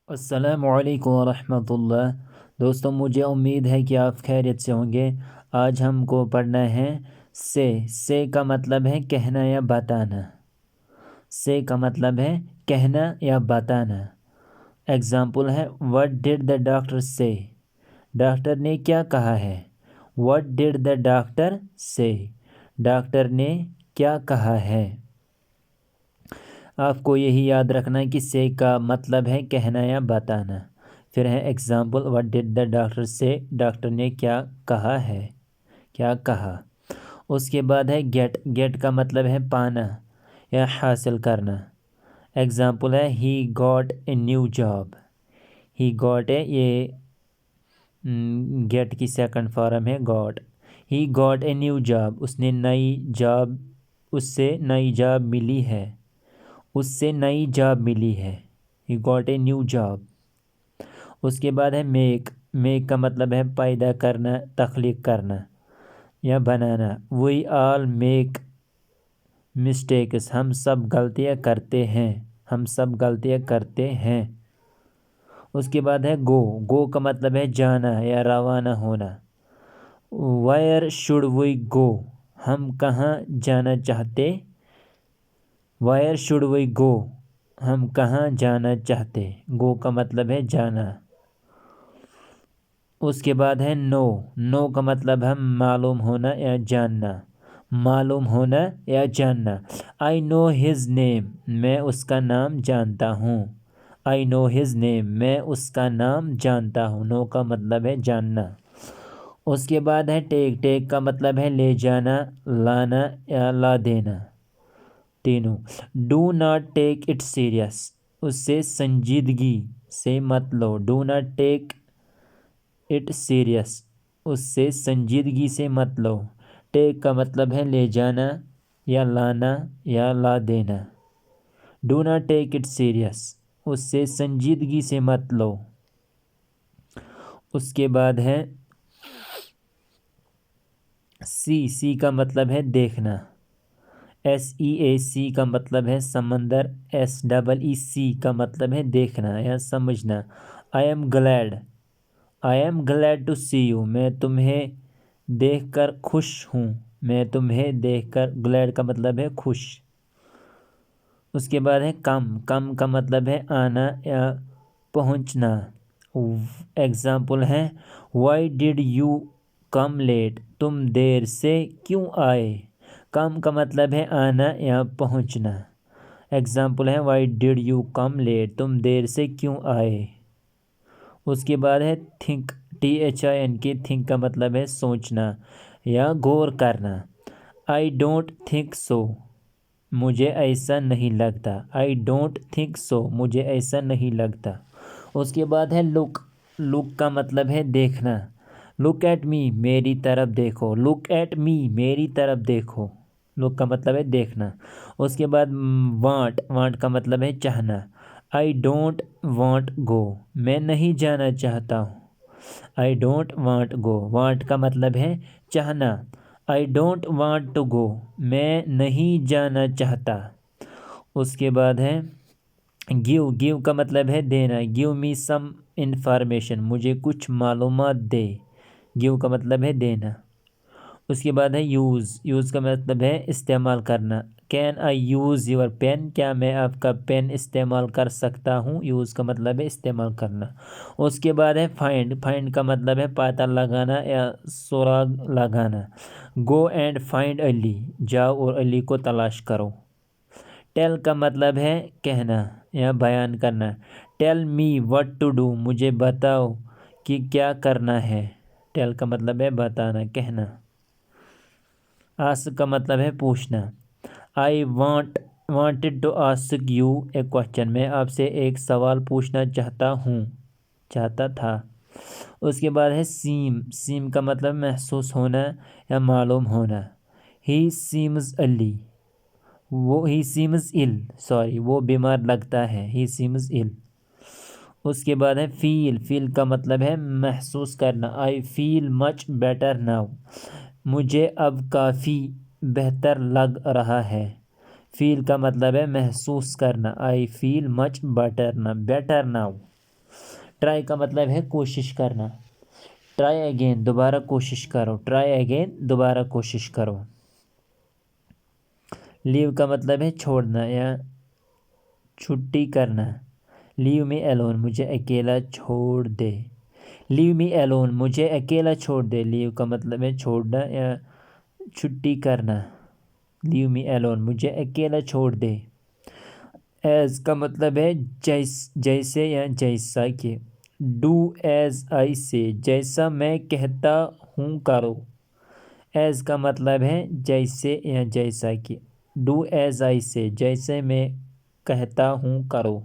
السلام علیکم ورحمۃ اللہ۔ دوستوں، مجھے امید ہے کہ آپ خیریت سے ہوں گے۔ آج ہم کو پڑھنا ہے سے کا مطلب ہے کہنا یا بتانا۔ سے کا مطلب ہے کہنا یا بتانا۔ ایگزامپل ہے what did the doctor say؟ Doctor نے کیا کہا ہے؟ what did the doctor say؟ Doctor نے کیا کہا ہے؟ آپ کو یہی یاد رکھنا ہے کہ سے کا مطلب ہے کہنا یا بتانا۔ پھر ہے example what did the doctor say؟ Doctor نے کیا کہا ہے، کیا کہا۔ اس کے بعد ہے گیٹ کا مطلب ہے پانا یا حاصل کرنا۔ ایگزامپل ہے he got a new job۔ he got a یہ گیٹ کی سیکنڈ فارم ہے got۔ he got a new job، اس نے نئی جاب، اس سے نئی جاب ملی ہے، اس سے نئی جاب ملی ہے۔ he got a new job۔ اس کے بعد ہے میک کا مطلب ہے پیدا کرنا، تخلیق کرنا یا بنانا۔ we all make mistakes، ہم سب غلطیاں کرتے ہیں، ہم سب غلطیاں کرتے ہیں۔ اس کے بعد ہے گو کا مطلب ہے جانا یا روانہ ہونا۔ where should we go؟ ہم کہاں جانا چاہتے؟ where should we go؟ ہم کہاں جانا چاہتے؟ گو کا مطلب ہے جانا۔ اس کے بعد ہے نو کا مطلب ہے معلوم ہونا یا جاننا، معلوم ہونا یا جاننا۔ I know his name، میں اس کا نام جانتا ہوں۔ I know his name، میں اس کا نام جانتا ہوں۔ نو کا مطلب ہے جاننا۔ اس کے بعد ہے ٹیک کا مطلب ہے لے جانا، لانا یا لا دینا، تینوں۔ Do not take it serious، اس سے سنجیدگی سے مت لو۔ Do not take it serious، اس سے سنجیدگی سے مت لو۔ ٹیک کا مطلب ہے لے جانا یا لانا یا لا دینا۔ Do not take it serious، اس سے سنجیدگی سے مت لو۔ اس کے بعد ہے سی کا مطلب ہے دیکھنا۔ SEAC کا مطلب ہے سمندر۔ SEEC کا مطلب ہے دیکھنا یا سمجھنا۔ I am glad to see you، میں تمہیں دیکھ کر خوش ہوں، میں تمہیں دیکھ کر، glad کا مطلب ہے خوش۔ اس کے بعد ہے کم کا مطلب ہے آنا یا پہنچنا۔ ایگزامپل ہے why did you come late؟ تم دیر سے کیوں آئے؟ کم کا مطلب ہے آنا یا پہنچنا۔ ایگزامپل ہے why did you come late؟ تم دیر سے کیوں آئے؟ اس کے بعد ہے THINK کا مطلب ہے سوچنا یا غور کرنا۔ I don't think so، مجھے ایسا نہیں لگتا۔ I don't think so، مجھے ایسا نہیں لگتا۔ اس کے بعد ہے لک کا مطلب ہے دیکھنا۔ Look at me، میری طرف دیکھو۔ Look at me، میری طرف دیکھو۔ لک کا مطلب ہے دیکھنا۔ اس کے بعد وانٹ کا مطلب ہے چاہنا۔ I don't want go، میں نہیں جانا چاہتا ہوں۔ I don't want go، want کا مطلب ہے چاہنا۔ I don't want to go، میں نہیں جانا چاہتا۔ اس کے بعد ہے گیو کا مطلب ہے دینا۔ Give me some information، مجھے کچھ معلومات دے۔ گیو کا مطلب ہے دینا۔ اس کے بعد ہے یوز کا مطلب ہے استعمال کرنا۔ Can I use your pen؟ کیا میں آپ کا پین استعمال کر سکتا ہوں؟ یوز کا مطلب ہے استعمال کرنا۔ اس کے بعد ہے فائنڈ کا مطلب ہے پتہ لگانا یا سراغ لگانا۔ Go and find علی، جاؤ اور علی کو تلاش کرو۔ ٹیل کا مطلب ہے کہنا یا بیان کرنا۔ Tell me what to do، مجھے بتاؤ کہ کیا کرنا ہے۔ ٹیل کا مطلب ہے بتانا، کہنا۔ آسک کا مطلب ہے پوچھنا۔ I wanted to ask you a question، میں آپ سے ایک سوال پوچھنا چاہتا تھا۔ اس کے بعد ہے سیم کا مطلب محسوس ہونا یا معلوم ہونا۔ He seems ill، وہ بیمار لگتا ہے۔ He seems ill۔ اس کے بعد ہے فیل کا مطلب ہے محسوس کرنا۔ I feel much better now، مجھے اب کافی بہتر لگ رہا ہے۔ فیل کا مطلب ہے محسوس کرنا۔ I feel much better now۔ Try کا مطلب ہے کوشش کرنا، ٹرائی اگین دوبارہ کوشش کرو، ٹرائی اگین دوبارہ کوشش کرو۔ لیو کا مطلب ہے چھوڑنا یا چھٹی کرنا، لیو می الون مجھے اکیلا چھوڑ دے، لیو می الون مجھے اکیلا چھوڑ دے، لیو کا مطلب ہے چھوڑنا یا چھٹی کرنا، لیو می الون مجھے اکیلا چھوڑ دے۔ ایز کا مطلب ہے جیسے یا جیسا کہ، ڈو ایز آئی سے جیسا میں کہتا ہوں کرو، ایز کا مطلب ہے جیسے یا جیسا کہ، ڈو ایز آئی سے جیسے میں کہتا ہوں کرو۔